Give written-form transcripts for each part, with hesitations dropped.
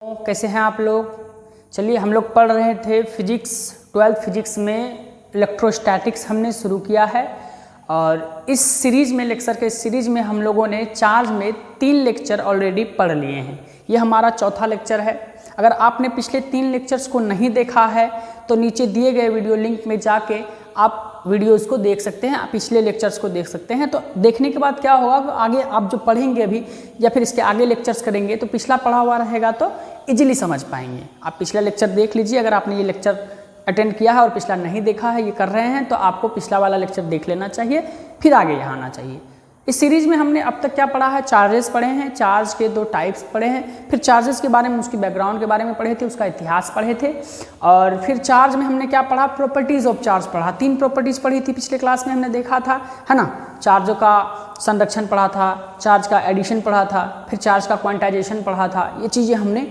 कैसे हैं आप लोग। चलिए हम लोग पढ़ रहे थे फिजिक्स 12th फिजिक्स में इलेक्ट्रोस्टैटिक्स हमने शुरू किया है और इस सीरीज़ में लेक्चर के सीरीज़ में हम लोगों ने चार्ज में 3 लेक्चर ऑलरेडी पढ़ लिए हैं। ये हमारा चौथा लेक्चर है। अगर आपने पिछले 3 लेक्चर्स को नहीं देखा है तो नीचे दिए गए वीडियो लिंक में जाके आप वीडियोज़ को देख सकते हैं, आप पिछले लेक्चर्स को देख सकते हैं। तो देखने के बाद क्या होगा, आगे आप जो पढ़ेंगे अभी या फिर इसके आगे लेक्चर्स करेंगे तो पिछला पढ़ा हुआ रहेगा तो इजीली समझ पाएंगे। आप पिछला लेक्चर देख लीजिए, अगर आपने ये लेक्चर अटेंड किया है और पिछला नहीं देखा है, ये कर रहे हैं, तो आपको पिछला वाला लेक्चर देख लेना चाहिए, फिर आगे यहाँ आना चाहिए। इस सीरीज़ में हमने अब तक क्या पढ़ा है, चार्जेस पढ़े हैं, चार्ज के 2 टाइप्स पढ़े हैं, फिर चार्जेस के बारे में, उसकी बैकग्राउंड के बारे में पढ़े थे, उसका इतिहास पढ़े थे, और फिर चार्ज में हमने क्या पढ़ा, प्रॉपर्टीज़ ऑफ चार्ज पढ़ा। 3 प्रॉपर्टीज़ पढ़ी थी पिछले क्लास में, हमने देखा था, है ना। चार्जों का संरक्षण पढ़ा था, चार्ज का एडिशन पढ़ा था, फिर चार्ज का क्वांटाइजेशन पढ़ा था। ये चीज़ें हमने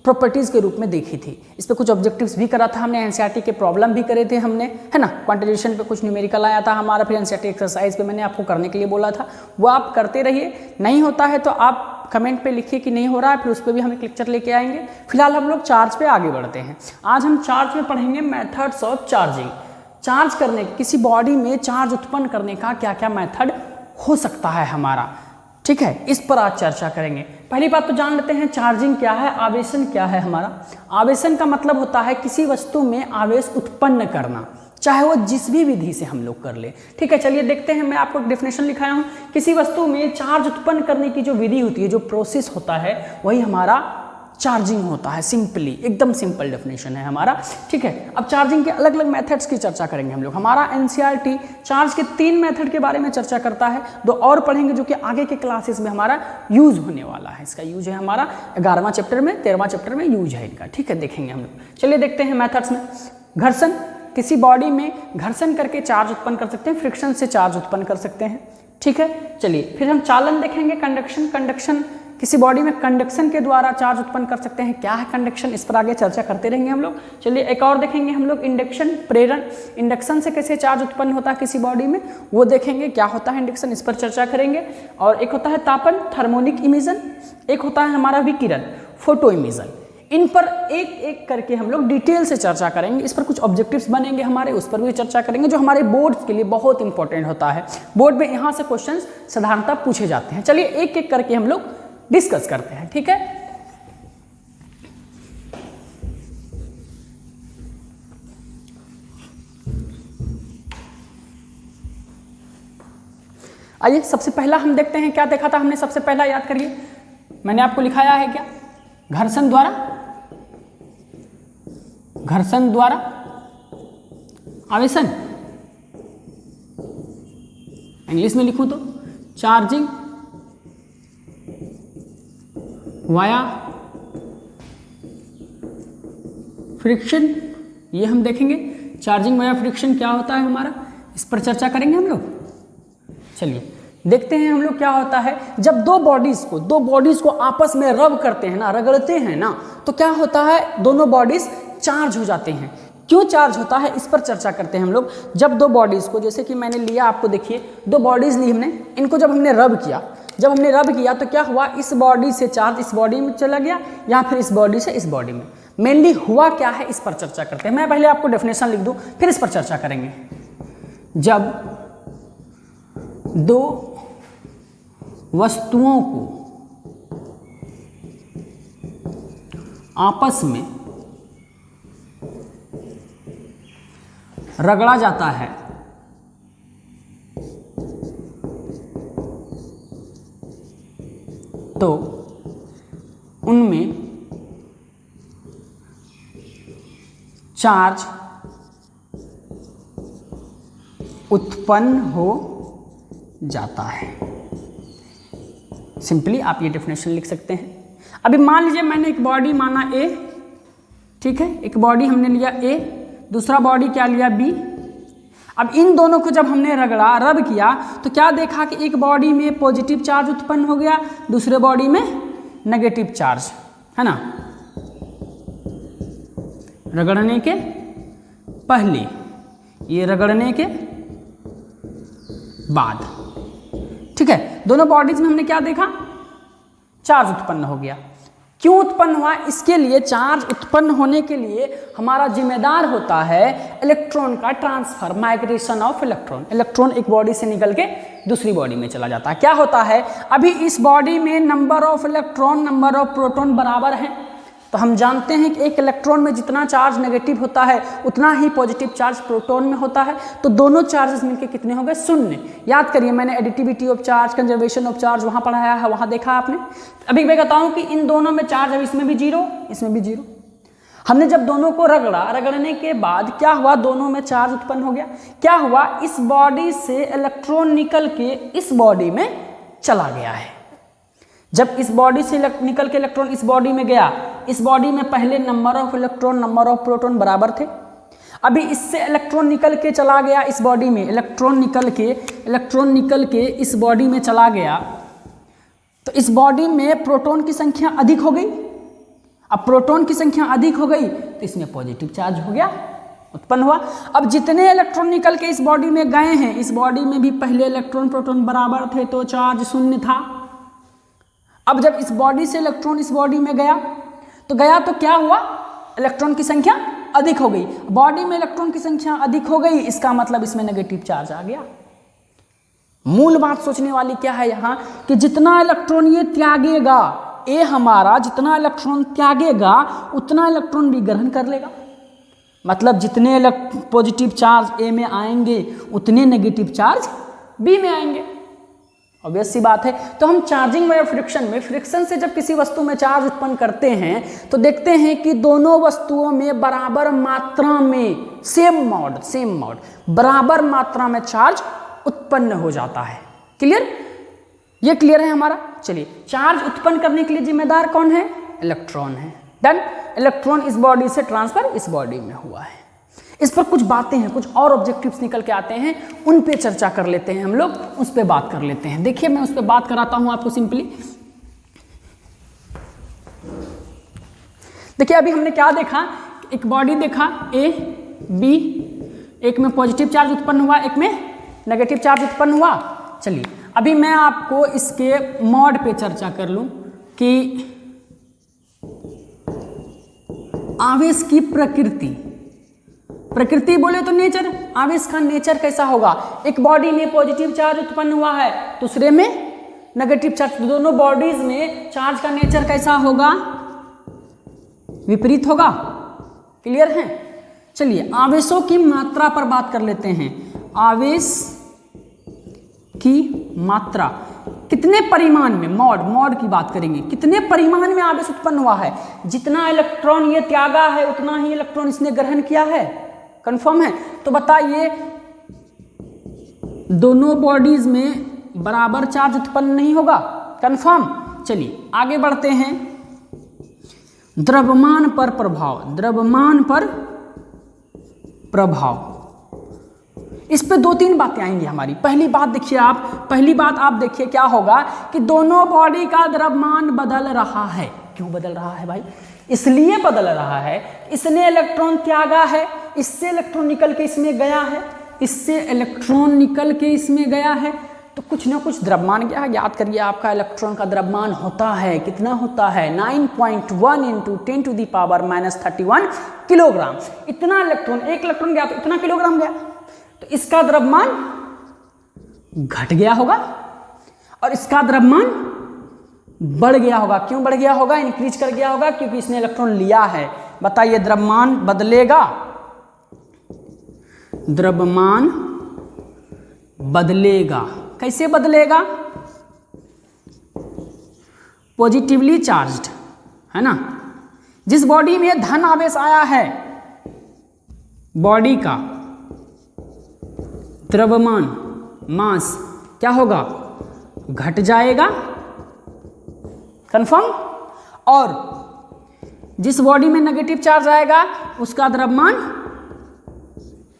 प्रॉपर्टीज़ के रूप में देखी थी। इस पे कुछ ऑब्जेक्टिव्स भी करा था हमने, एनसीईआरटी के प्रॉब्लम भी करे थे हमने, है ना। क्वांटाइजेशन पे कुछ न्यूमेरिकल आया था हमारा, फिर एनसीईआरटी एक्सरसाइज पे मैंने आपको करने के लिए बोला था, वो आप करते रहिए। नहीं होता है तो आप कमेंट पे लिखिए कि नहीं हो रहा है, फिर उस पर भी हम एक लेक्चर लेके आएंगे। फिलहाल हम लोग चार्ज पे आगे बढ़ते हैं। आज हम चार्ज में पढ़ेंगे मेथड्स ऑफ चार्जिंग। चार्ज करने, किसी बॉडी में चार्ज उत्पन्न करने का क्या क्या मेथड हो सकता है हमारा, ठीक है, इस पर आज चर्चा करेंगे। पहली बात तो जान लेते हैं चार्जिंग क्या है, आवेशन क्या है हमारा। आवेशन का मतलब होता है किसी वस्तु में आवेश उत्पन्न करना, चाहे वो जिस भी विधि से हम लोग कर ले, ठीक है। चलिए देखते हैं, मैं आपको एक डेफिनेशन लिखाया हूँ। किसी वस्तु में चार्ज उत्पन्न करने की जो विधि होती है, जो प्रोसेस होता है, वही हमारा चार्जिंग होता है। सिंपली एकदम सिंपल डेफिनेशन है हमारा, ठीक है। अब चार्जिंग के अलग अलग मेथड्स की चर्चा करेंगे हम लोग। हमारा एनसीईआरटी चार्ज के 3 मेथड के बारे में चर्चा करता है, 2 और पढ़ेंगे जो कि आगे के क्लासेस में हमारा यूज होने वाला है। इसका यूज है हमारा 11वां चैप्टर में, 13वां चैप्टर में यूज है इनका, ठीक है, देखेंगे हम लोग। चलिए देखते हैं मेथड्स में। घर्षण, किसी बॉडी में घर्षण करके चार्ज उत्पन्न कर सकते हैं, फ्रिक्शन से चार्ज उत्पन्न कर सकते हैं, ठीक है। चलिए फिर हम चालन देखेंगे, कंडक्शन। कंडक्शन, किसी बॉडी में कंडक्शन के द्वारा चार्ज उत्पन्न कर सकते हैं। क्या है कंडक्शन, इस पर आगे चर्चा करते रहेंगे हम लोग। चलिए एक और देखेंगे हम लोग, इंडक्शन, प्रेरण। इंडक्शन से कैसे चार्ज उत्पन्न होता है किसी बॉडी में, वो देखेंगे। क्या होता है इंडक्शन, इस पर चर्चा करेंगे। और एक होता है तापन, थर्मोनिक इमिशन। एक होता है हमारा विकिरण, फोटो इमिशन। इन पर एक एक करके हम लोग डिटेल से चर्चा करेंगे। इस पर कुछ ऑब्जेक्टिव्स बनेंगे हमारे, उस पर भी चर्चा करेंगे, जो हमारे बोर्ड के लिए बहुत इंपॉर्टेंट होता है। बोर्ड में यहाँ से क्वेश्चन साधारणतः पूछे जाते हैं। चलिए एक एक करके हम लोग डिस्कस करते हैं, ठीक है। आइए सबसे पहला हम देखते हैं, क्या देखा था हमने सबसे पहला, याद करिए, मैंने आपको लिखाया है क्या, घर्षण द्वारा, घर्षण द्वारा आवेशन। इंग्लिश में लिखूं तो चार्जिंग वाया फ्रिक्शन। ये हम देखेंगे चार्जिंग वाया फ्रिक्शन क्या होता है हमारा, इस पर चर्चा करेंगे हम लोग। चलिए देखते हैं हम लोग क्या होता है जब दो बॉडीज को आपस में रब करते हैं ना, रगड़ते हैं ना, तो क्या होता है, दोनों बॉडीज चार्ज हो जाते हैं। क्यों चार्ज होता है, इस पर चर्चा करते हैं हम लोग। जब दो बॉडीज को, जैसे कि मैंने लिया, आपको देखिए 2 बॉडीज ली हमने, इनको जब हमने रब किया, तो क्या हुआ, इस बॉडी से चार्ज इस बॉडी में चला गया, या फिर इस बॉडी से इस बॉडी में। मेनली हुआ क्या है, इस पर चर्चा करते हैं। मैं पहले आपको डेफिनेशन लिख दूं, फिर इस पर चर्चा करेंगे। जब 2 वस्तुओं को आपस में रगड़ा जाता है तो उनमें चार्ज उत्पन्न हो जाता है। सिंपली आप ये डेफिनेशन लिख सकते हैं। अभी मान लीजिए मैंने एक बॉडी माना ए, ठीक है, एक बॉडी हमने लिया ए, दूसरा बॉडी क्या लिया बी। अब इन दोनों को जब हमने रब किया तो क्या देखा कि एक बॉडी में पॉजिटिव चार्ज उत्पन्न हो गया, दूसरे बॉडी में नेगेटिव चार्ज, है ना। रगड़ने के पहले, ये रगड़ने के बाद, ठीक है। दोनों बॉडीज में हमने क्या देखा, चार्ज उत्पन्न हो गया। क्यों उत्पन्न हुआ? इसके लिए चार्ज उत्पन्न होने के लिए हमारा जिम्मेदार होता है इलेक्ट्रॉन का transfer, migration of electron. Electron एक बॉडी से निकल के दूसरी बॉडी में चला जाता है। क्या होता है, अभी इस बॉडी में number of electron number of proton बराबर हैं, तो हम जानते हैं कि एक इलेक्ट्रॉन में जितना चार्ज नेगेटिव होता है उतना ही पॉजिटिव चार्ज प्रोटॉन में होता है। तो दोनों चार्जेस मिलके कितने हो गए? 0। याद करिए, मैंने additivity of charge, conservation of charge वहाँ पढ़ाया है, वहाँ देखा आपने। अभी मैं बताऊँ कि इन दोनों में चार्ज, अब इसमें भी 0 इसमें भी 0। हमने जब दोनों को रगड़ने के बाद क्या हुआ? दोनों में चार्ज उत्पन्न हो गया। क्या हुआ? इस बॉडी से इलेक्ट्रॉन निकल के इस बॉडी में चला गया है। जब इस बॉडी से निकल के इलेक्ट्रॉन इस बॉडी में गया, इस बॉडी में पहले number of electron number of proton बराबर थे। अभी इससे इलेक्ट्रॉन निकल के चला गया इस बॉडी में, इलेक्ट्रॉन निकल के इस बॉडी में चला गया, तो इस बॉडी में प्रोटॉन की संख्या अधिक हो गई। अब प्रोटॉन की संख्या अधिक हो गई तो इसमें पॉजिटिव चार्ज हो गया, उत्पन्न हुआ। अब जितने इलेक्ट्रॉन निकल के इस बॉडी में गए हैं, इस बॉडी में भी पहले इलेक्ट्रॉन प्रोटॉन बराबर थे तो चार्ज 0 था। अब जब इस बॉडी से इलेक्ट्रॉन इस बॉडी में गया तो क्या हुआ? इलेक्ट्रॉन की संख्या अधिक हो गई। बॉडी में इलेक्ट्रॉन की संख्या अधिक हो गई, इसका मतलब इसमें नेगेटिव चार्ज आ गया। मूल बात सोचने वाली क्या है यहाँ कि जितना इलेक्ट्रॉन ये त्यागेगा, ए हमारा जितना इलेक्ट्रॉन त्यागेगा उतना इलेक्ट्रॉन भी ग्रहण कर लेगा। मतलब जितने पॉजिटिव चार्ज ए में आएंगे उतने नेगेटिव चार्ज बी में आएंगे। ऑब्वियस सी बात है। तो हम चार्जिंग में फ्रिक्शन से जब किसी वस्तु में चार्ज उत्पन्न करते हैं तो देखते हैं कि दोनों वस्तुओं में बराबर मात्रा में सेम मॉड बराबर मात्रा में चार्ज उत्पन्न हो जाता है। क्लियर? ये क्लियर है हमारा। चलिए, चार्ज उत्पन्न करने के लिए जिम्मेदार कौन है? इलेक्ट्रॉन है। डन। इलेक्ट्रॉन इस बॉडी से ट्रांसफर इस बॉडी में हुआ है। इस पर कुछ बातें हैं, कुछ और ऑब्जेक्टिव्स निकल के आते हैं, उन पे चर्चा कर लेते हैं हम लोग, उस पे बात कर लेते हैं। देखिए, मैं उस पे बात कराता हूं आपको सिंपली। देखिए, अभी हमने क्या देखा? एक बॉडी देखा ए बी, एक में पॉजिटिव चार्ज उत्पन्न हुआ, एक में नेगेटिव चार्ज उत्पन्न हुआ। चलिए, अभी मैं आपको इसके मॉड पे चर्चा कर लूं कि आवेश की प्रकृति बोले तो नेचर, आवेश का नेचर कैसा होगा? एक बॉडी में पॉजिटिव चार्ज उत्पन्न हुआ है, दूसरे में नेगेटिव चार्ज, दोनों बॉडीज में चार्ज का नेचर कैसा होगा? विपरीत होगा। क्लियर है? चलिए, आवेशों की मात्रा पर बात कर लेते हैं। आवेश की मात्रा कितने परिमाण में, मॉड की बात करेंगे, कितने परिमाण में आवेश उत्पन्न हुआ है? जितना इलेक्ट्रॉन ये त्यागा है उतना ही इलेक्ट्रॉन इसने ग्रहण किया है। कंफर्म है? तो बताइए, दोनों बॉडीज में बराबर चार्ज उत्पन्न नहीं होगा? कंफर्म। चलिए आगे बढ़ते हैं। द्रव्यमान पर प्रभाव, इस पे 2-3 बातें आएंगी हमारी। पहली बात आप देखिए क्या होगा कि दोनों बॉडी का द्रव्यमान बदल रहा है। क्यों बदल रहा है भाई? इसलिए बदल रहा है, इसने इलेक्ट्रॉन त्यागा है, इससे इलेक्ट्रॉन निकल के इसमें गया है, इससे इलेक्ट्रॉन निकल के इसमें गया है, तो कुछ ना कुछ द्रव्यमान क्या है? याद करिए, आपका इलेक्ट्रॉन का द्रव्यमान होता है, कितना होता है? 9.1 × 10⁻³ किलोग्राम। इतना इलेक्ट्रॉन, एक इलेक्ट्रॉन गया तो इतना किलोग्राम गया, तो इसका द्रव्यमान घट गया होगा और इसका द्रव्यमान बढ़ गया होगा। क्यों बढ़ गया होगा? इंक्रीज कर गया होगा, क्योंकि इसने इलेक्ट्रॉन लिया है। बताइए, द्रव्यमान बदलेगा? द्रव्यमान बदलेगा। कैसे बदलेगा? पॉजिटिवली चार्ज्ड है ना। जिस बॉडी में धन आवेश आया है, बॉडी का द्रव्यमान मास क्या होगा? घट जाएगा। कंफर्म। और जिस बॉडी में नेगेटिव चार्ज आएगा उसका द्रव्यमान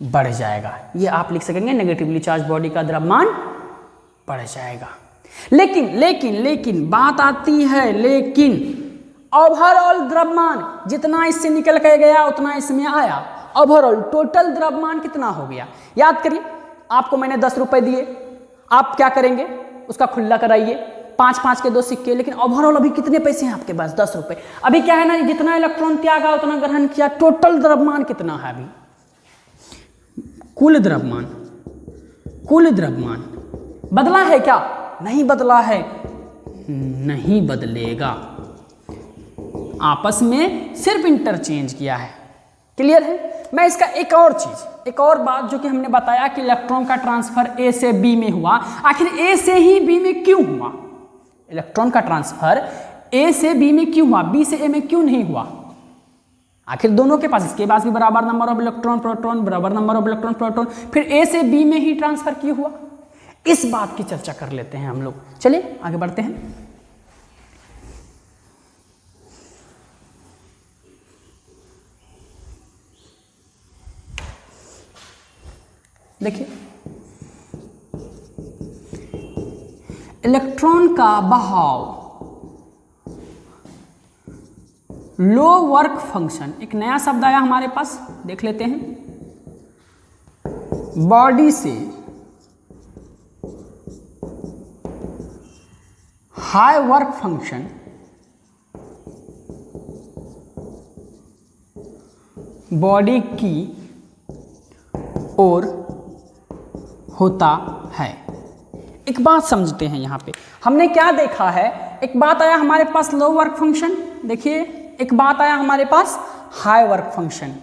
बढ़ जाएगा। ये आप लिख सकेंगे, नेगेटिवली चार्ज बॉडी का द्रव्यमान बढ़ जाएगा। लेकिन बात आती है, लेकिन ओवरऑल द्रव्यमान जितना इससे निकल के गया उतना इसमें आया, ओवरऑल टोटल द्रव्यमान कितना हो गया? याद करिए, आपको मैंने 10 रुपए दिए, आप क्या करेंगे? उसका खुला कराइए, 5 के 2 सिक्के, लेकिन ओवरऑल अभी कितने पैसे हैं आपके पास? 10 रुपये। अभी क्या है ना, जितना इलेक्ट्रॉन त्यागा उतना ग्रहण किया, टोटल द्रव्यमान कितना है अभी? कुल द्रव्यमान बदला है क्या? नहीं बदला है, नहीं बदलेगा, आपस में सिर्फ इंटरचेंज किया है। क्लियर है? मैं इसका एक और बात जो कि हमने बताया कि इलेक्ट्रॉन का ट्रांसफर ए से बी में हुआ, आखिर ए से ही बी में क्यों हुआ? इलेक्ट्रॉन का ट्रांसफर ए से बी में क्यों हुआ, बी से ए में क्यों नहीं हुआ? आखिर दोनों के पास, इसके पास भी बराबर नंबर ऑफ इलेक्ट्रॉन प्रोटॉन, बराबर नंबर ऑफ इलेक्ट्रॉन प्रोटॉन, फिर ए से बी में ही ट्रांसफर क्यों हुआ? इस बात की चर्चा कर लेते हैं हम लोग। चलिए आगे बढ़ते हैं। देखिए, इलेक्ट्रॉन का बहाव, लो वर्क फंक्शन, एक नया शब्द आया हमारे पास, देख लेते हैं। बॉडी से हाई वर्क फंक्शन बॉडी की ओर होता है। एक बात समझते हैं, यहाँ पे हमने क्या देखा है, एक बात आया हमारे पास लो वर्क फंक्शन, देखिए एक बात आया हमारे पास हाई वर्क फंक्शन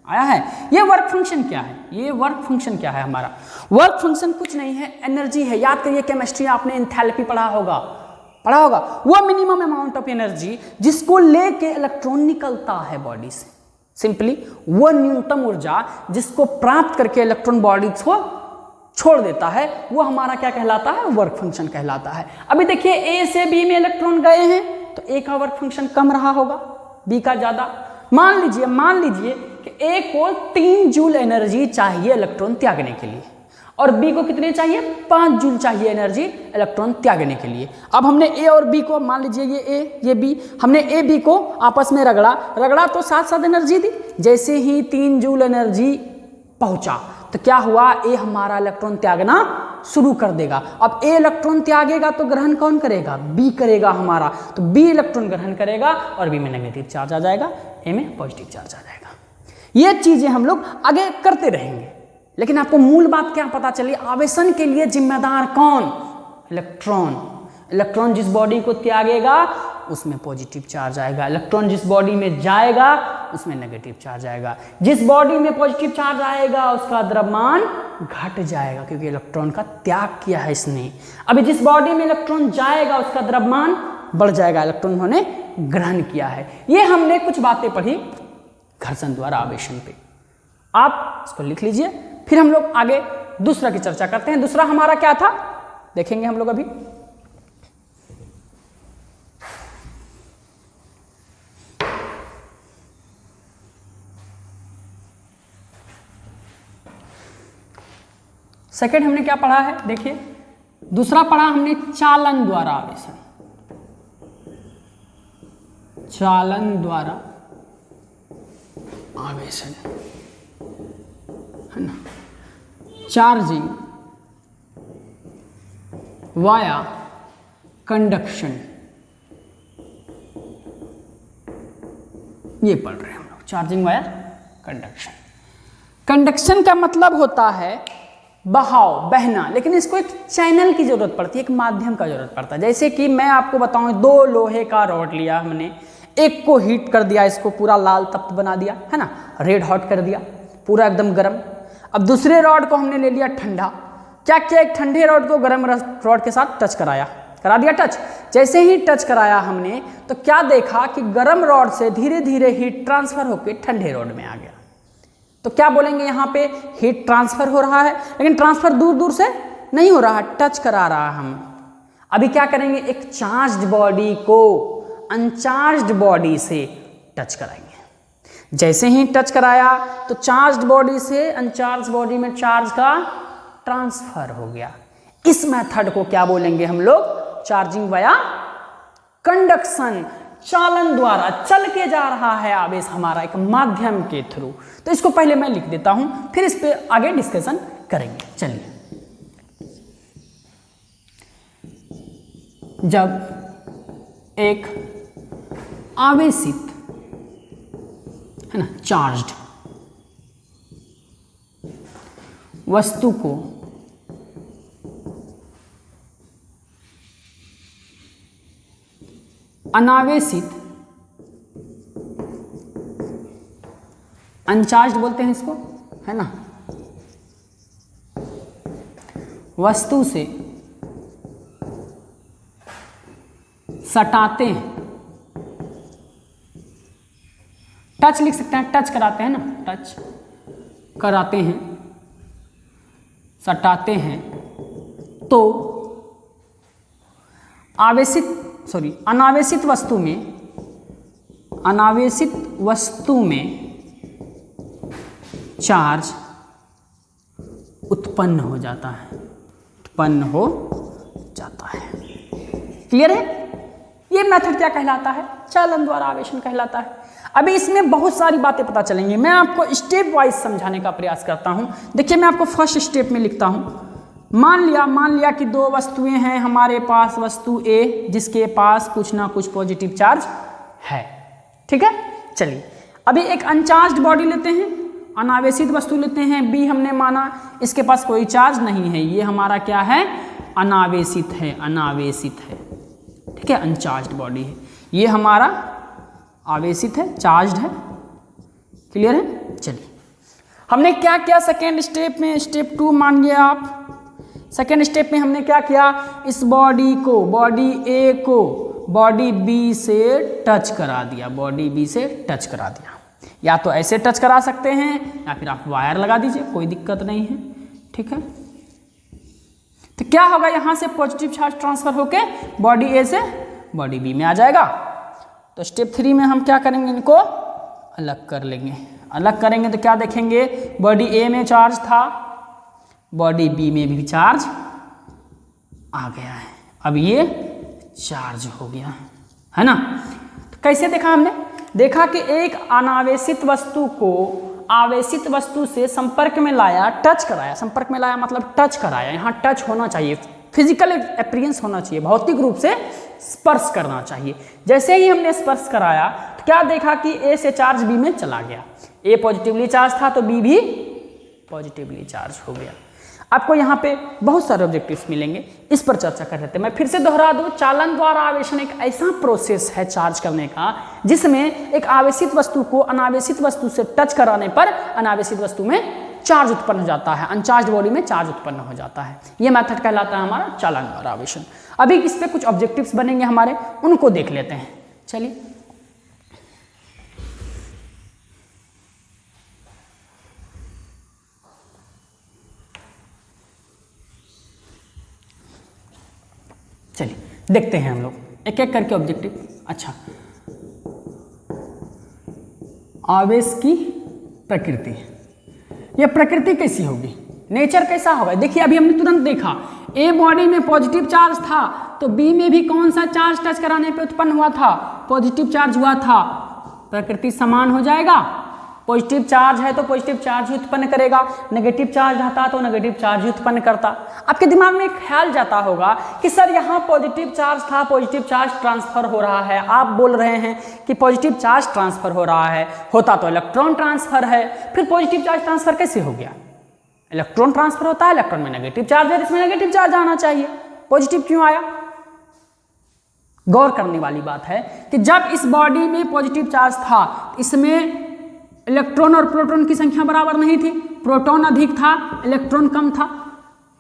आया है। ये वर्क फंक्शन क्या है? ये वर्क फंक्शन क्या है हमारा? वर्क फंक्शन कुछ नहीं है, एनर्जी है। याद करिए केमिस्ट्री आपने एंथैल्पी पढ़ा होगा, वो मिनिमम अमाउंट ऑफ एनर्जी जिसको लेके इलेक्ट्रॉन निकलता है बॉडी से। सिंपली वो न्यूनतम ऊर्जा जिसको प्राप्त करके इलेक्ट्रॉन बॉडी को छोड़ देता है, वो हमारा क्या कहलाता है? वर्क फंक्शन कहलाता है। अभी देखिए ए से बी में इलेक्ट्रॉन गए हैं तो ए का वर्क फंक्शन कम रहा होगा, बी का ज्यादा। मान लीजिए कि ए को 3 जूल एनर्जी चाहिए इलेक्ट्रॉन त्यागने के लिए और बी को कितने चाहिए? 5 जूल चाहिए एनर्जी इलेक्ट्रॉन त्यागने के लिए। अब हमने ए और बी को, मान लीजिए ये ए ये बी, हमने ए बी को आपस में रगड़ा तो साथ साथ एनर्जी दी। जैसे ही 3 जूल एनर्जी पहुंचा तो क्या हुआ? ए हमारा इलेक्ट्रॉन त्यागना शुरू कर देगा। अब ए इलेक्ट्रॉन त्यागेगा तो ग्रहण कौन करेगा? बी करेगा हमारा। तो बी इलेक्ट्रॉन ग्रहण करेगा और बी में नेगेटिव चार्ज आ जाएगा, ए में पॉजिटिव चार्ज आ जाएगा। ये चीजें हम लोग आगे करते रहेंगे, लेकिन आपको मूल बात क्या पता चली? आवेशन के लिए जिम्मेदार कौन? इलेक्ट्रॉन जिस बॉडी को त्यागेगा उसमें पॉजिटिव चार्ज आएगा, इलेक्ट्रॉन जिस बॉडी में जाएगा उसमें नेगेटिव चार्ज आएगा। जिस बॉडी में पॉजिटिव चार्ज आएगा उसका द्रव्यमान घट जाएगा क्योंकि इलेक्ट्रॉन का त्याग किया है इसने। अभी जिस बॉडी में इलेक्ट्रॉन जाएगा उसका द्रव्यमान बढ़ जाएगा, इलेक्ट्रॉन उन्होंने ग्रहण किया है। ये हमने कुछ बातें पढ़ी घर्षण द्वारा आवेशन पे, आप इसको लिख लीजिए। फिर हम लोग आगे दूसरा की चर्चा करते हैं। दूसरा हमारा क्या था देखेंगे हम लोग अभी। सेकेंड हमने क्या पढ़ा है देखिए, दूसरा पढ़ा हमने चालन द्वारा आवेशन। चालन द्वारा आवेशन है ना, चार्जिंग वाया कंडक्शन, ये पढ़ रहे हैं हम लोग, चार्जिंग वाया कंडक्शन। कंडक्शन का मतलब होता है बहाव, बहना, लेकिन इसको एक चैनल की जरूरत पड़ती है, एक माध्यम का जरूरत पड़ता है। जैसे कि मैं आपको बताऊं, 2 लोहे का रॉड लिया हमने, एक को हीट कर दिया, इसको पूरा लाल तप्त बना दिया है ना, रेड हॉट कर दिया, पूरा एकदम गर्म। अब दूसरे रॉड को हमने ले लिया ठंडा, क्या किया? एक ठंडे रॉड को गर्म रॉड के साथ टच करा दिया टच। जैसे ही टच कराया हमने तो क्या देखा कि गर्म रॉड से धीरे धीरे हीट ट्रांसफर होकर ठंडे रॉड में आ गया। तो क्या बोलेंगे यहाँ पे? हीट ट्रांसफर हो रहा है, लेकिन ट्रांसफर दूर दूर से नहीं हो रहा, टच करा रहा है हम। अभी क्या करेंगे? एक चार्ज्ड बॉडी को अनचार्ज्ड बॉडी से टच कराएंगे। जैसे ही टच कराया तो चार्ज्ड बॉडी से अनचार्ज बॉडी में चार्ज का ट्रांसफर हो गया। इस मेथड को क्या बोलेंगे हम लोग? Charging via conduction. चालन द्वारा चल के जा रहा है आवेश हमारा एक माध्यम के थ्रू। तो इसको पहले मैं लिख देता हूं, फिर इस पे आगे डिस्कशन करेंगे। चलिए, जब एक आवेशित है ना चार्ज्ड वस्तु को अनावेशित अनचार्ज्ड बोलते हैं इसको, है ना, वस्तु से सटाते हैं, टच लिख सकते हैं, टच कराते हैं ना, टच कराते हैं, सटाते हैं, तो अनावेशित वस्तु में चार्ज उत्पन्न हो जाता है, क्लियर है? ये मेथड क्या कहलाता है? चालन द्वारा आवेशन कहलाता है। अभी इसमें बहुत सारी बातें पता चलेंगी, मैं आपको स्टेप वाइज समझाने का प्रयास करता हूं। देखिए मैं आपको फर्स्ट स्टेप में लिखता हूं। मान लिया कि दो वस्तुएं हैं हमारे पास, वस्तु ए जिसके पास कुछ ना कुछ पॉजिटिव चार्ज है, ठीक है। चलिए अभी एक अनचार्ज्ड बॉडी लेते हैं, अनावेशित वस्तु लेते हैं, बी हमने माना इसके पास कोई चार्ज नहीं है, ये हमारा क्या है? अनावेशित है, ठीक है, अनचार्ज्ड बॉडी है, ये हमारा आवेशित है, चार्ज्ड है, क्लियर है। चलिए हमने क्या किया सेकेंड स्टेप में, स्टेप 2 मान लिया आप। सेकेंड स्टेप में हमने क्या किया? इस बॉडी को, बॉडी ए को बॉडी बी से टच करा दिया, या तो ऐसे टच करा सकते हैं या फिर आप वायर लगा दीजिए, कोई दिक्कत नहीं है, ठीक है। तो क्या होगा? यहां से पॉजिटिव चार्ज ट्रांसफर होके बॉडी ए से बॉडी बी में आ जाएगा। तो स्टेप 3 में हम क्या करेंगे? इनको अलग कर लेंगे। अलग करेंगे तो क्या देखेंगे? बॉडी ए में चार्ज था, बॉडी बी में भी चार्ज आ गया है, अब ये चार्ज हो गया है ना। तो कैसे देखा हमने? देखा कि एक अनावेशित वस्तु को आवेशित वस्तु से संपर्क में लाया, टच कराया, संपर्क में लाया मतलब टच कराया, यहाँ टच होना चाहिए, फिजिकल अपीयरेंस होना चाहिए, भौतिक रूप से स्पर्श करना चाहिए। जैसे ही हमने स्पर्श कराया तो क्या देखा कि ए से चार्ज बी में चला गया, ए पॉजिटिवली चार्ज था तो बी भी पॉजिटिवली चार्ज हो गया। आपको यहाँ पे बहुत सारे ऑब्जेक्टिव्स मिलेंगे, इस पर चर्चा कर रहे थे। मैं फिर से दोहरा दूं, चालन द्वारा आवेशन एक ऐसा प्रोसेस है चार्ज करने का जिसमें एक आवेशित वस्तु को अनावेशित वस्तु से टच कराने पर अनावेशित वस्तु में चार्ज उत्पन्न हो जाता है, अनचार्ज बॉडी में चार्ज उत्पन्न हो जाता है। ये मेथड कहलाता है हमारा चालन द्वारा आवेशन। अभी इस पे कुछ ऑब्जेक्टिव्स बनेंगे हमारे, उनको देख लेते हैं। चलिए देखते हैं हम लोग एक एक करके ऑब्जेक्टिव। अच्छा, आवेश की प्रकृति, यह प्रकृति कैसी होगी, नेचर कैसा होगा? देखिए अभी हमने तुरंत देखा ए बॉडी में पॉजिटिव चार्ज था तो बी में भी कौन सा चार्ज टच कराने पे उत्पन्न हुआ था? पॉजिटिव चार्ज हुआ था। प्रकृति समान हो जाएगा, पॉजिटिव चार्ज है तो पॉजिटिव चार्ज ही उत्पन्न करेगा, नेगेटिव चार्ज रहता तो नेगेटिव चार्ज ही उत्पन्न करता। आपके दिमाग में एक ख्याल जाता होगा कि सर यहाँ पॉजिटिव चार्ज था, पॉजिटिव चार्ज ट्रांसफर हो रहा है, आप बोल रहे हैं कि पॉजिटिव चार्ज ट्रांसफर हो रहा है, होता तो इलेक्ट्रॉन ट्रांसफर है, फिर पॉजिटिव चार्ज ट्रांसफर कैसे हो गया? इलेक्ट्रॉन ट्रांसफर होता है, इलेक्ट्रॉन में नेगेटिव चार्ज है, इसमें नेगेटिव चार्ज आना चाहिए, पॉजिटिव क्यों आया? गौर करने वाली बात है कि जब इस बॉडी में पॉजिटिव चार्ज था, इसमें इलेक्ट्रॉन और प्रोटॉन की संख्या बराबर नहीं थी, प्रोटॉन अधिक था, इलेक्ट्रॉन कम था।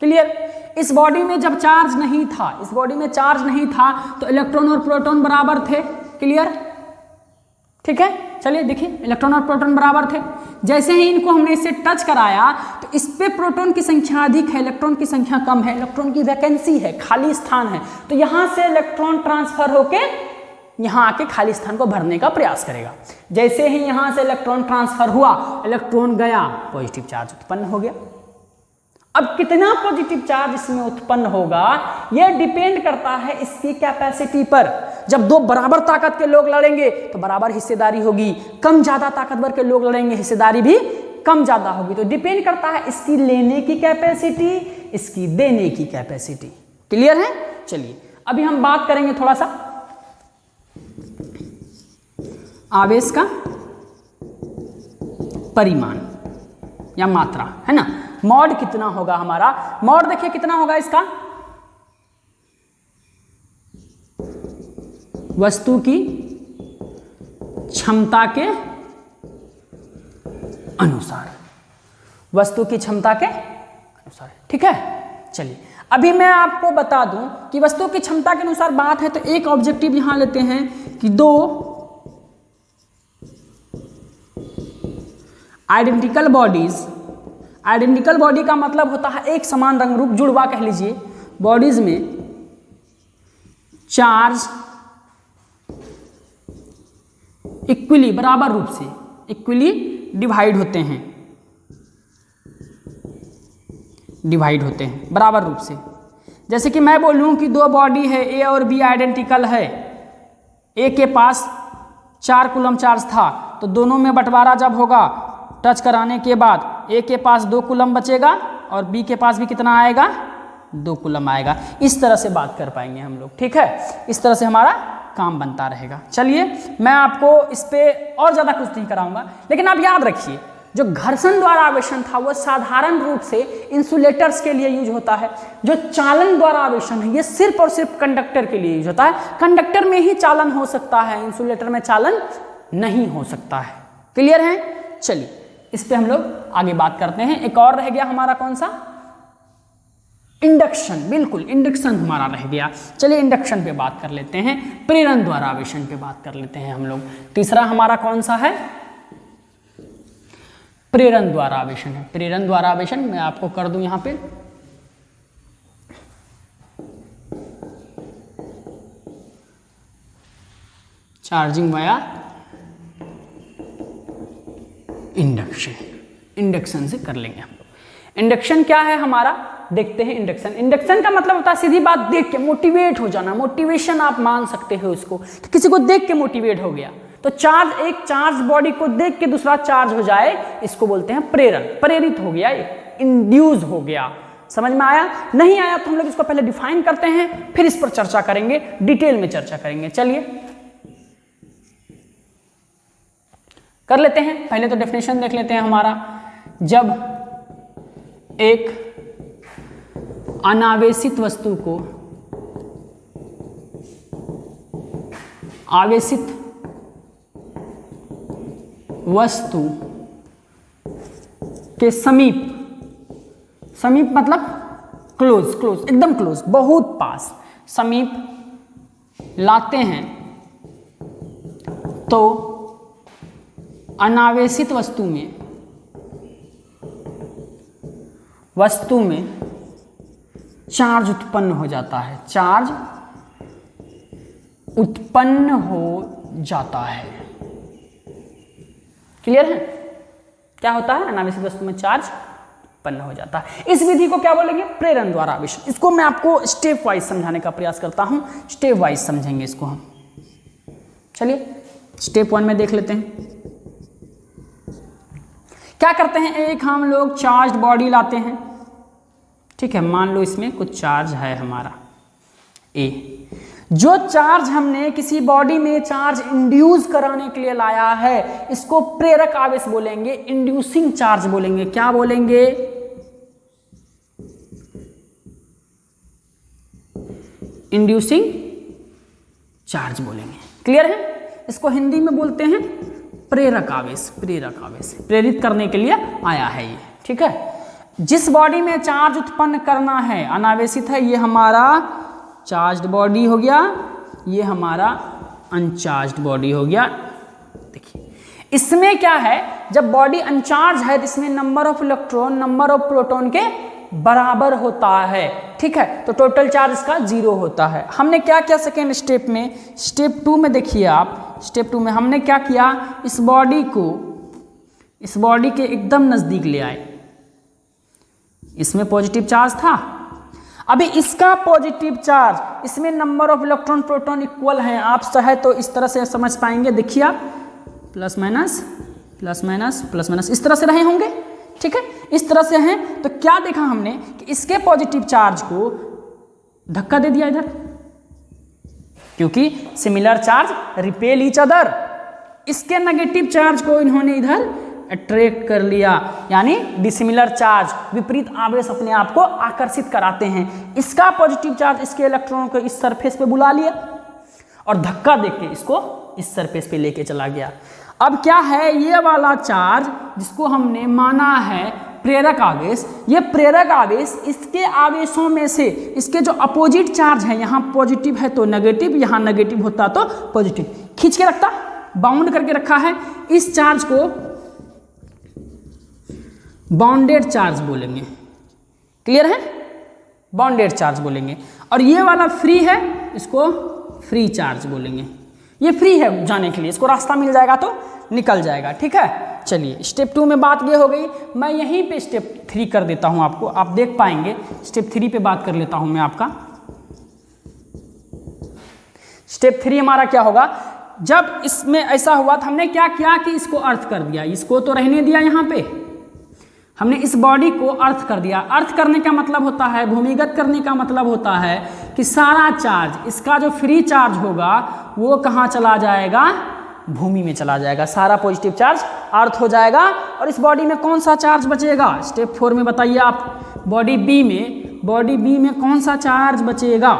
क्लियर? इस बॉडी में जब चार्ज नहीं था, इस बॉडी में चार्ज नहीं था तो इलेक्ट्रॉन और प्रोटॉन बराबर थे। क्लियर? ठीक है, चलिए देखिए, इलेक्ट्रॉन और प्रोटॉन बराबर थे। जैसे ही इनको हमने इससे टच कराया तो इस पे प्रोटॉन की संख्या अधिक है, इलेक्ट्रॉन की संख्या कम है, इलेक्ट्रॉन की वैकेंसी है, खाली स्थान है, तो यहां से इलेक्ट्रॉन ट्रांसफर होके यहां आके खाली स्थान को भरने का प्रयास करेगा। जैसे ही यहां से इलेक्ट्रॉन ट्रांसफर हुआ, इलेक्ट्रॉन गया, पॉजिटिव चार्ज उत्पन्न हो गया। अब कितना पॉजिटिव चार्ज इसमें उत्पन्न होगा यह डिपेंड करता है इसकी कैपेसिटी पर। जब दो बराबर ताकत के लोग लड़ेंगे तो बराबर हिस्सेदारी होगी, कम ज्यादा ताकतवर के लोग लड़ेंगे हिस्सेदारी भी कम ज्यादा होगी। तो डिपेंड करता है इसकी लेने की कैपेसिटी, इसकी देने की कैपेसिटी। क्लियर है? चलिए अभी हम बात करेंगे थोड़ा सा आवेश का परिमाण या मात्रा, है ना। मॉड कितना होगा हमारा, मॉड देखिए कितना होगा इसका, वस्तु की क्षमता के अनुसार, वस्तु की क्षमता के अनुसार, ठीक है। चलिए अभी मैं आपको बता दूं कि वस्तु की क्षमता के अनुसार बात है तो एक ऑब्जेक्टिव यहां लेते हैं कि दो आइडेंटिकल बॉडीज, आइडेंटिकल बॉडी का मतलब होता है एक समान रंग रूप, जुड़वा कह लीजिए, बॉडीज में चार्ज इक्वली बराबर रूप से, इक्वली डिवाइड होते हैं, डिवाइड होते हैं बराबर रूप से। जैसे कि मैं बोलूं कि दो बॉडी है ए और बी आइडेंटिकल है, ए के पास 4 कूलम चार्ज था तो दोनों में बंटवारा जब होगा टच कराने के बाद ए के पास 2 कूलम बचेगा और बी के पास भी कितना आएगा, 2 कूलम आएगा। इस तरह से बात कर पाएंगे हम लोग, ठीक है। इस तरह से हमारा काम बनता रहेगा। चलिए मैं आपको इस पे और ज़्यादा कुछ नहीं कराऊंगा, लेकिन आप याद रखिए जो घर्षण द्वारा आवेशन था वो साधारण रूप से इंसुलेटर्स के लिए यूज होता है। जो चालन द्वारा आवेशन है ये सिर्फ और सिर्फ कंडक्टर के लिए यूज होता है। कंडक्टर में ही चालन हो सकता है, इंसुलेटर में चालन नहीं हो सकता है। क्लियर है। चलिए इस पे हम लोग आगे बात करते हैं। एक और रह गया हमारा कौन सा, इंडक्शन। बिल्कुल इंडक्शन हमारा रह गया। चलिए इंडक्शन पे बात कर लेते हैं, प्रेरण द्वारा आवेशन पे बात कर लेते हैं हम लोग। तीसरा हमारा कौन सा है, प्रेरण द्वारा आवेशन है। प्रेरण द्वारा आवेशन मैं आपको कर दूं यहां पे, चार्जिंग वाया इंडक्शन, इंडक्शन से कर लेंगे हम लोग। इंडक्शन क्या है हमारा, देखते हैं। इंडक्शन, इंडक्शन का मतलब होता है सीधी बात देख के मोटिवेट हो जाना, मोटिवेशन आप मान सकते हो इसको। तो किसी को देख के मोटिवेट हो गया तो चार्ज, एक चार्ज बॉडी को देख के दूसरा चार्ज हो जाए, इसको बोलते हैं प्रेरण। प्रेरित हो गया, इंड्यूस हो गया। समझ में आया, नहीं आया तो हम लोग इसको पहले डिफाइन करते हैं, फिर इस पर चर्चा करेंगे, डिटेल में चर्चा करेंगे। चलिए कर लेते हैं। पहले तो डेफिनेशन देख लेते हैं हमारा। जब एक अनावेशित वस्तु को आवेशित वस्तु के समीप, समीप मतलब क्लोज, क्लोज एकदम क्लोज, बहुत पास, समीप लाते हैं तो अनावेशित वस्तु में चार्ज उत्पन्न हो जाता है, चार्ज उत्पन्न हो जाता है। क्लियर है, क्या होता है, अनावेशित वस्तु में चार्ज उत्पन्न हो जाता है। इस विधि को क्या बोलेंगे, प्रेरण द्वारा आवेशन। इसको मैं आपको स्टेप वाइज समझाने का प्रयास करता हूं, स्टेप वाइज समझेंगे इसको हम। चलिए स्टेप 1 में देख लेते हैं। क्या करते हैं, एक हम लोग चार्ज बॉडी लाते हैं, ठीक है। मान लो इसमें कुछ चार्ज है हमारा ए। जो चार्ज हमने किसी बॉडी में चार्ज इंड्यूस कराने के लिए लाया है, इसको प्रेरक आवेश बोलेंगे, इंड्यूसिंग चार्ज बोलेंगे। क्या बोलेंगे, इंड्यूसिंग चार्ज बोलेंगे। क्लियर है। इसको हिंदी में बोलते हैं प्रेरक आवेश, प्रेरक आवेश, प्रेरित करने के लिए आया है ये, ठीक है। जिस बॉडी में चार्ज उत्पन्न करना है, अनावेशित है, ये हमारा चार्ज्ड बॉडी हो गया, ये हमारा अनचार्ज्ड बॉडी हो गया। देखिए इसमें क्या है, जब बॉडी अनचार्ज है तो इसमें number of electron number of proton के बराबर होता है, ठीक है। तो टोटल चार्ज इसका 0 होता है। हमने क्या किया सेकेंड स्टेप में, स्टेप 2 में देखिए आप, स्टेप 2 में हमने क्या किया, इस बॉडी को, इस बॉडी के एकदम नजदीक ले आए। इसमें पॉजिटिव चार्ज था, अभी इसका पॉजिटिव चार्ज, इसमें number of electron proton equal हैं। आप चाहे तो इस तरह से समझ पाएंगे, देखिए आप plus minus plus minus plus minus इस तरह से रहे होंगे, ठीक है। इस तरह से हैं तो क्या देखा हमने कि इसके पॉजिटिव चार्ज को धक्का दे दिया इधर, क्योंकि similar charge repel each other. इसके नेगेटिव चार्ज को इन्होंने इधर अट्रैक्ट कर लिया, यानी डिसिमिलर चार्ज, विपरीत आवेश अपने आप को आकर्षित कराते हैं। इसका पॉजिटिव चार्ज इसके इलेक्ट्रॉन को इस सरफेस पे बुला लिया और धक्का देके इसको इस सरफेस पे लेके चला गया। अब क्या है, ये वाला चार्ज जिसको हमने माना है प्रेरक आवेश, ये प्रेरक आवेश इसके आवेशों में से इसके जो अपोजिट चार्ज है, यहाँ पॉजिटिव है तो नेगेटिव, यहाँ नेगेटिव होता तो पॉजिटिव, खींच के रखता, बाउंड करके रखा है। इस चार्ज को बाउंडेड चार्ज बोलेंगे। क्लियर है? बाउंडेड चार्ज बोलेंगे। और ये वाला फ्री है, इसको फ्री चार्ज बोलेंगे। ये फ्री है जाने के लिए, इसको रास्ता मिल जाएगा तो निकल जाएगा। ठीक है, चलिए स्टेप 2 में बात ये हो गई। मैं यहीं पे स्टेप 3 कर देता हूं आपको, आप देख पाएंगे। स्टेप 3 पे बात कर लेता हूं मैं आपका। स्टेप 3 हमारा क्या होगा, जब इसमें ऐसा हुआ तो हमने क्या किया कि इसको अर्थ कर दिया, इसको तो रहने दिया, यहाँ पे हमने इस बॉडी को अर्थ कर दिया। अर्थ करने का मतलब होता है, भूमिगत करने का मतलब होता है कि सारा चार्ज, इसका जो फ्री चार्ज होगा वो कहाँ चला जाएगा, भूमि में चला जाएगा। सारा पॉजिटिव चार्ज अर्थ हो जाएगा। और इस बॉडी में कौन सा चार्ज बचेगा, स्टेप 4 में बताइए आप। बॉडी बी में कौन सा चार्ज बचेगा,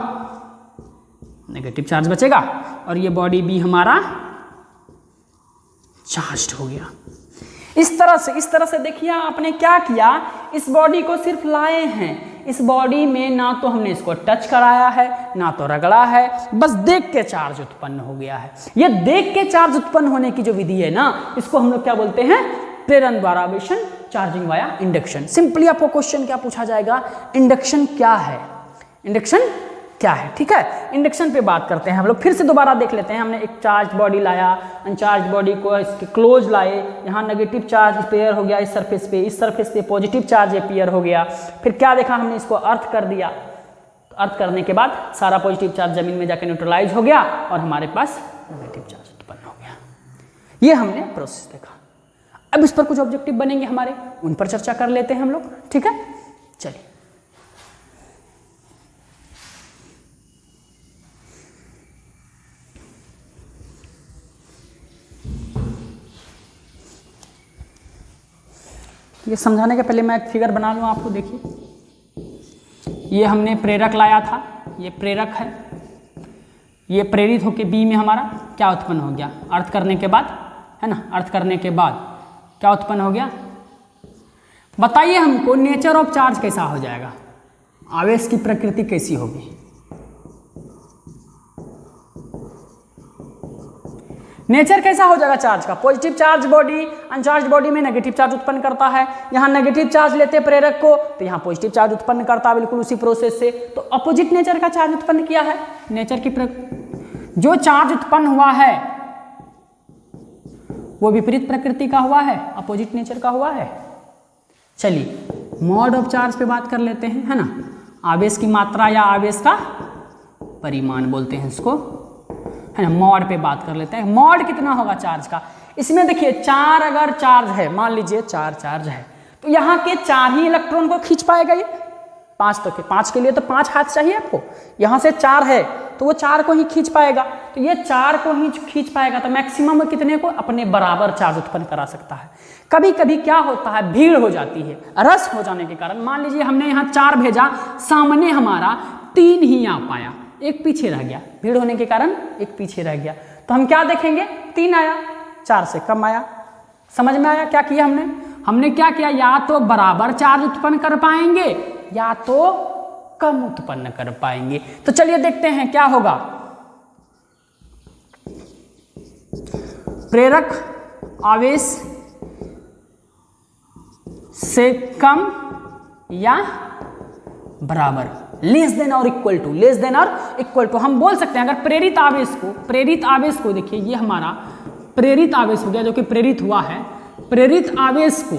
नेगेटिव चार्ज बचेगा। और ये बॉडी बी हमारा चार्ज्ड हो गया। इस तरह से देखिए आपने क्या किया, इस बॉडी को सिर्फ लाए हैं। इस बॉडी में ना तो हमने इसको टच कराया है, ना तो रगड़ा है, बस देख के चार्ज उत्पन्न हो गया है। ये देख के चार्ज उत्पन्न होने की जो विधि है ना, इसको हम लोग क्या बोलते हैं, प्रेरण द्वारा आवेशन, चार्जिंग वाया इंडक्शन। सिंपली आपको क्वेश्चन क्या पूछा जाएगा, इंडक्शन क्या है, इंडक्शन क्या है। ठीक है, इंडक्शन पे बात करते हैं हम लोग। फिर से दोबारा देख लेते हैं। हमने एक चार्ज बॉडी लाया, अनचार्ज बॉडी को इसके क्लोज लाए, यहाँ नेगेटिव चार्ज पेयर हो गया इस सरफेस पे पॉजिटिव चार्ज पेयर हो गया। फिर क्या देखा हमने, इसको अर्थ कर दिया। अर्थ करने के बाद सारा पॉजिटिव चार्ज जमीन में जाकर न्यूट्रलाइज हो गया और हमारे पास नेगेटिव चार्ज उत्पन्न हो गया। ये हमने प्रोसेस देखा। अब इस पर कुछ ऑब्जेक्टिव बनेंगे हमारे, उन पर चर्चा कर लेते हैं हम लोग। ठीक है, चलिए। ये समझाने के पहले मैं एक फिगर बना लूँ आपको। देखिए, ये हमने प्रेरक लाया था, ये प्रेरक है, ये प्रेरित होके बी में हमारा क्या उत्पन्न हो गया, अर्थ करने के बाद, है ना, अर्थ करने के बाद क्या उत्पन्न हो गया। बताइए हमको नेचर ऑफ चार्ज कैसा हो जाएगा, आवेश की प्रकृति कैसी होगी। नेचर कैसा हो जाएगा चार्ज का, positive charge body uncharged body में नेगेटिव चार्ज उत्पन्न करता है। यहाँ नेगेटिव चार्ज लेते प्रेरक को तो यहाँ पॉजिटिव चार्ज उत्पन्न करता है, बिल्कुल उसी प्रोसेस से। तो अपोजिट नेचर का चार्ज उत्पन्न किया है। नेचर की जो चार्ज उत्पन्न हुआ है वो विपरीत प्रकृति का हुआ है, अपोजिट नेचर का हुआ है। चलिए मोड ऑफ चार्ज पे बात कर लेते हैं, है ना। आवेश की मात्रा या आवेश का परिमाण बोलते हैं इसको, है ना। मॉड पे बात कर लेते हैं। मॉड कितना होगा चार्ज का। इसमें देखिए 4 अगर चार्ज है, मान लीजिए 4 चार्ज है, तो यहाँ के 4 ही इलेक्ट्रॉन को खींच पाएगा ये। 5 के लिए तो 5 हाथ चाहिए आपको। यहाँ से 4 है तो वो 4 को ही खींच पाएगा। तो ये 4 को ही खींच पाएगा तो मैक्सिमम कितने को, अपने बराबर चार्ज उत्पन्न करा सकता है। कभी कभी क्या होता है, भीड़ हो जाती है, रस हो जाने के कारण। मान लीजिए हमने यहाँ 4 भेजा, सामने हमारा 3 ही आ पाया, एक पीछे रह गया, भीड़ होने के कारण एक पीछे रह गया। तो हम क्या देखेंगे, 3 आया, 4 से कम आया। समझ में आया क्या किया हमने क्या किया, या तो बराबर चार्ज उत्पन्न कर पाएंगे या तो कम उत्पन्न कर पाएंगे। तो चलिए देखते हैं क्या होगा। प्रेरक आवेश से कम या बराबर, लेस देन और इक्वल टू, लेस देन और इक्वल टू। हम बोल सकते हैं अगर प्रेरित आवेश को देखिए, ये हमारा प्रेरित आवेश हो गया जो कि प्रेरित हुआ है। प्रेरित आवेश को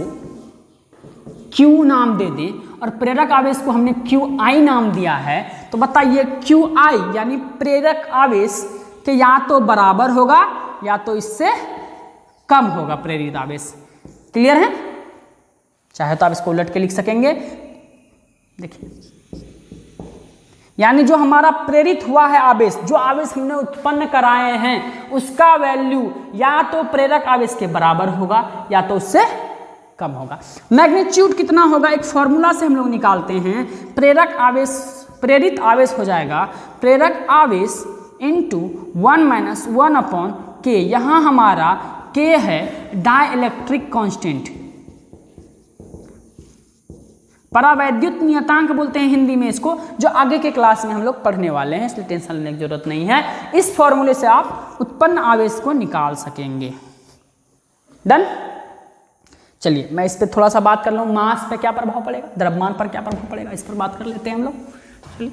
Q नाम दे दें और प्रेरक आवेश को हमने QI नाम दिया है, तो बताइए QI यानी प्रेरक आवेश के या तो बराबर होगा या तो इससे कम होगा प्रेरित आवेश। क्लियर है? चाहे तो आप इसको उलट के लिख सकेंगे। देखिए यानी जो हमारा प्रेरित हुआ है आवेश, जो आवेश हमने उत्पन्न कराए हैं उसका वैल्यू या तो प्रेरक आवेश के बराबर होगा या तो उससे कम होगा। मैग्नीट्यूड कितना होगा, एक फॉर्मूला से हम लोग निकालते हैं। प्रेरक आवेश, प्रेरित आवेश हो जाएगा प्रेरक आवेश इंटू 1 माइनस 1 अपॉन के। यहाँ हमारा के है डाइलेक्ट्रिक कांस्टेंट, परावैद्युत नियतांक बोलते हैं हिंदी में इसको, जो आगे के क्लास में हम लोग पढ़ने वाले हैं, इसलिए टेंशन लेने की जरूरत नहीं है। इस फॉर्मूले से आप उत्पन्न आवेश को निकाल सकेंगे। डन। चलिए मैं इस पर थोड़ा सा बात कर लूँ, मास पे क्या प्रभाव पड़ेगा, द्रव्यमान पर क्या प्रभाव पड़ेगा, इस पर बात कर लेते हैं हम लोग। चलिए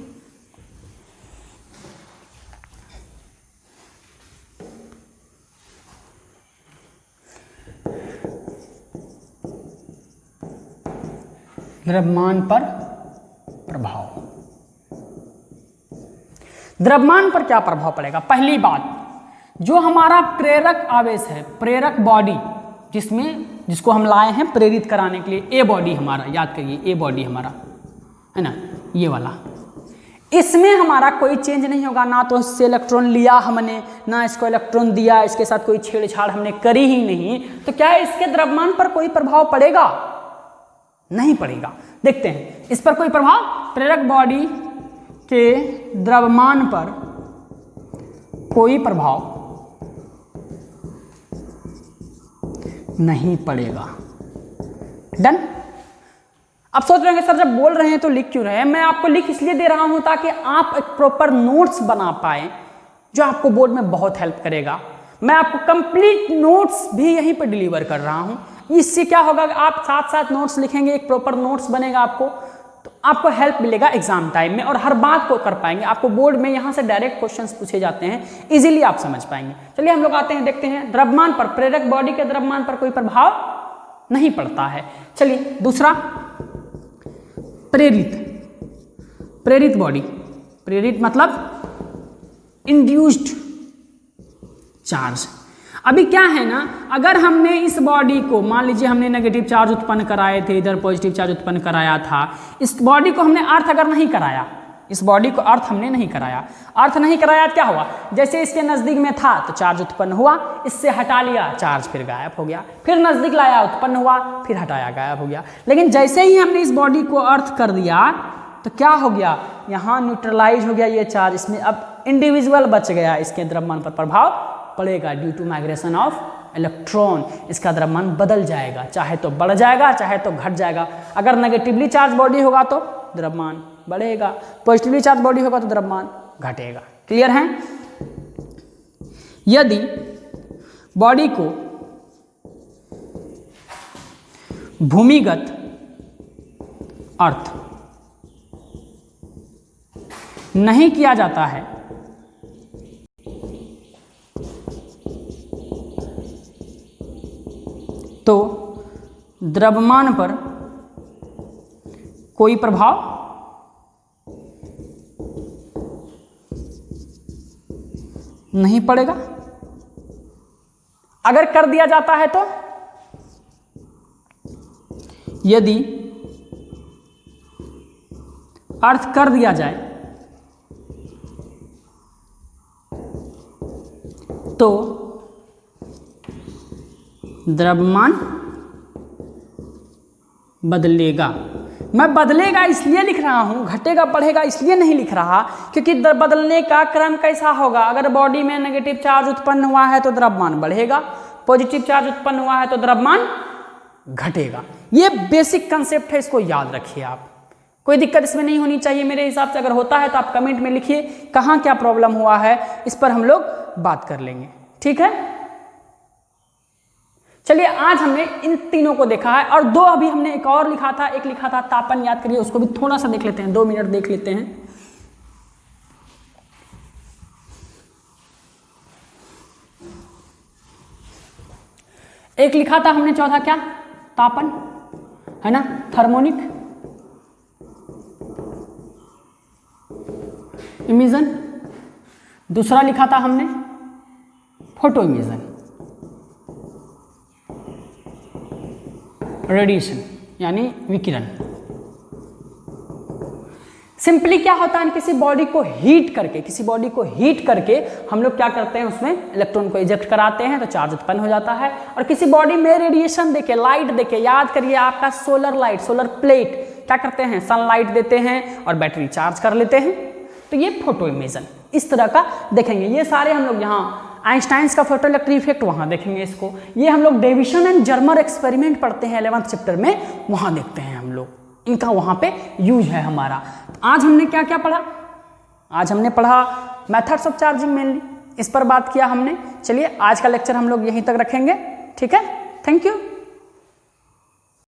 द्रव्यमान पर प्रभाव, द्रव्यमान पर क्या प्रभाव पड़ेगा। पहली बात, जो हमारा प्रेरक आवेश है, प्रेरक बॉडी जिसको हम लाए हैं प्रेरित कराने के लिए, ए बॉडी हमारा, याद करिए ए बॉडी हमारा है ना, ये वाला, इसमें हमारा कोई चेंज नहीं होगा। ना तो इससे इलेक्ट्रॉन लिया हमने, ना इसको इलेक्ट्रॉन दिया, इसके साथ कोई छेड़छाड़ हमने करी ही नहीं, तो क्या इसके द्रव्यमान पर कोई प्रभाव पड़ेगा, नहीं पड़ेगा। देखते हैं इस पर कोई प्रभाव, प्रेरक बॉडी के द्रव्यमान पर कोई प्रभाव नहीं पड़ेगा। डन। अब सोच रहे हैं सर जब बोल रहे हैं तो लिख क्यों रहे हैं। मैं आपको लिख इसलिए दे रहा हूं ताकि आप एक प्रॉपर नोट्स बना पाए, जो आपको बोर्ड में बहुत हेल्प करेगा। मैं आपको कंप्लीट नोट्स भी यहीं पर डिलीवर कर रहा हूं। इससे क्या होगा कि आप साथ साथ नोट्स लिखेंगे, एक प्रॉपर नोट्स बनेगा आपको, तो आपको हेल्प मिलेगा एग्जाम टाइम में और हर बात को कर पाएंगे। आपको बोर्ड में यहाँ से डायरेक्ट क्वेश्चंस पूछे जाते हैं, इजीली आप समझ पाएंगे। चलिए हम लोग आते हैं, देखते हैं द्रव्यमान पर, प्रेरक बॉडी के द्रव्यमान पर कोई प्रभाव नहीं पड़ता है। चलिए दूसरा, प्रेरित बॉडी, प्रेरित मतलब इंड्यूस्ड चार्ज। अभी क्या है ना, अगर हमने इस बॉडी को, मान लीजिए हमने नेगेटिव चार्ज उत्पन्न कराए थे, इधर पॉजिटिव चार्ज उत्पन्न कराया था, इस बॉडी को हमने अर्थ अगर नहीं कराया, इस बॉडी को अर्थ हमने नहीं कराया, अर्थ नहीं कराया तो क्या हुआ, जैसे इसके नज़दीक में था तो चार्ज उत्पन्न हुआ, इससे हटा लिया चार्ज फिर गायब हो गया, फिर नज़दीक लाया उत्पन्न हुआ, फिर हटाया गायब हो गया। लेकिन जैसे ही हमने इस बॉडी को अर्थ कर दिया तो क्या हो गया, यहाँ न्यूट्रलाइज हो गया ये चार्ज, इसमें अब इंडिविजुअल बच गया, इसके द्रव्यमान पर प्रभाव पड़ेगा due to migration of electron. इसका द्रव्यमान बदल जाएगा, चाहे तो बढ़ जाएगा चाहे तो घट जाएगा। अगर नेगेटिवली चार्ज बॉडी होगा तो द्रव्यमान बढ़ेगा, पॉजिटिवली चार्ज बॉडी होगा तो द्रव्यमान घटेगा। क्लियर है। यदि बॉडी को भूमिगत अर्थ नहीं किया जाता है तो द्रव्यमान पर कोई प्रभाव नहीं पड़ेगा। अगर कर दिया जाता है तो, यदि अर्थ कर दिया जाए तो द्रव्यमान बदलेगा। मैं बदलेगा इसलिए लिख रहा हूं, घटेगा बढ़ेगा इसलिए नहीं लिख रहा, क्योंकि बदलने का क्रम कैसा होगा। अगर बॉडी में नेगेटिव चार्ज उत्पन्न हुआ है तो द्रव्यमान बढ़ेगा, पॉजिटिव चार्ज उत्पन्न हुआ है तो द्रव्यमान घटेगा। ये बेसिक कंसेप्ट है, इसको याद रखिए आप। कोई दिक्कत इसमें नहीं होनी चाहिए मेरे हिसाब से। अगर होता है तो आप कमेंट में लिखिए कहाँ क्या प्रॉब्लम हुआ है, इस पर हम लोग बात कर लेंगे। ठीक है। चलिए आज हमने इन तीनों को देखा है, और दो अभी हमने एक और लिखा था, एक लिखा था तापन, याद करिए, उसको भी थोड़ा सा देख लेते हैं, 2 मिनट देख लेते हैं। एक लिखा था हमने चौथा क्या, तापन, है ना, थर्मोनिक इमिशन। दूसरा लिखा था हमने फोटो इमिशन, रेडिएशन यानी विकिरण। सिंपली क्या होता है, किसी बॉडी को हीट करके हम लोग क्या करते हैं, उसमें इलेक्ट्रॉन को इजेक्ट कराते हैं तो चार्ज उत्पन्न हो जाता है। और किसी बॉडी में रेडिएशन देके, लाइट देके, याद करिए आपका सोलर लाइट, सोलर प्लेट क्या करते हैं, सनलाइट देते हैं और बैटरी चार्ज कर लेते हैं। तो ये फोटो इमेजन इस तरह का देखेंगे। ये सारे हम लोग यहाँ आइंस्टाइंस का फोटो इलेक्ट्रिक इफेक्ट वहाँ देखेंगे इसको। ये हम लोग डेविसन एंड जर्मर एक्सपेरिमेंट पढ़ते हैं 11th चैप्टर में, वहाँ देखते हैं हम लोग, इनका वहाँ पे यूज है हमारा। आज हमने क्या क्या पढ़ा, आज हमने पढ़ा मेथड्स ऑफ चार्जिंग मेनली, इस पर बात किया हमने। चलिए आज का लेक्चर हम लोग यहीं तक रखेंगे, ठीक है। Thank you.